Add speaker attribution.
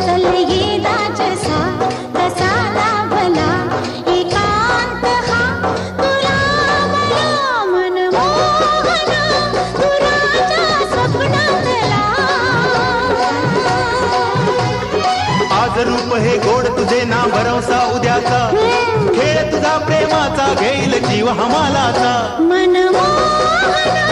Speaker 1: चल ये दाजसा कसा लाभला एकांत हा तुला मला मनमोहना तुराच्या स्वप्नातला
Speaker 2: आज रूप हे गोड तुझे ना भरवसा उद्याचा खेळ तुझा प्रेमाचा घेईल जीव हमालाचा
Speaker 1: मनमोहना